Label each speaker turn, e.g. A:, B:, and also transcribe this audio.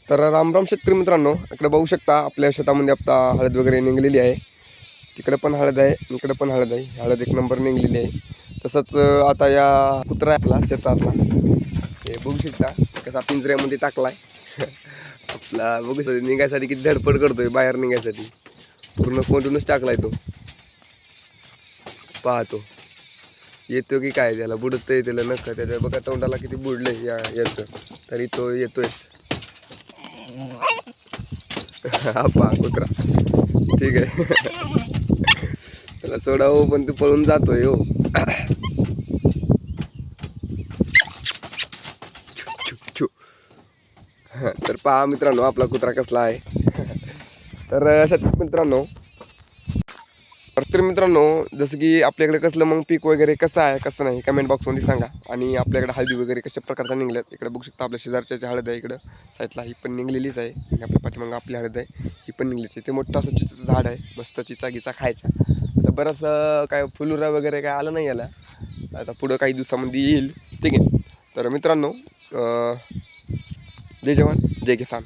A: तर रामराम शेतकरी मित्रांनो, इकडे बघू शकता आपल्या शेतामध्ये आता हळद वगैरे निघलेली आहे. तिकडे पण हळद आहे, इकडे पण हळद आहे. हळद एक नंबर निघलेली आहे. तसंच आता या कुत्रा आपला शेतातला हे बघू शकता कसा पिंजऱ्यामध्ये टाकलाय. आपला बघू शकता निघायसाठी किती धडपड करतोय बाहेर निघायसाठी. पूर्ण कोंडूनच टाकलाय तो. पाहतो येतो की काय, त्याला बुडतंय त्याला नका त्याच्या बघा तोंडाला किती बुडलंय याचं, तरी तो येतोय. हा पा कुत्रा ठीक आहे. त्याला सोडावं पण तू पळून जातोय हो. तर पहा मित्रांनो आपला कुत्रा कसला आहे. तर अशात मित्रांनो, तर मित्रांनो जसं की आपल्याकडे कसलं मग पीक वगैरे कसं आहे कसं नाही कमेंट बॉक्समध्ये सांगा. आणि आपल्याकडे हळदी वगैरे कशा प्रकारच्या निघल्यात इकडे बघू शकता. आपल्या शेजारच्या हळद आहे इकडं साईडला, ही पण निघलेलीच आहे. आणि आपल्या पाठीमागं आपली हळद आहे ही पण निघलीच आहे. ते मोठं असं चिचचं झाड आहे, मस्त चिचागीचा खायचा. आता बरंच काय फुलुरा वगैरे काय आलं नाही याला, आता पुढं काही दिवसामध्ये येईल. ठीक आहे. तर मित्रांनो जय जवान जय किसान.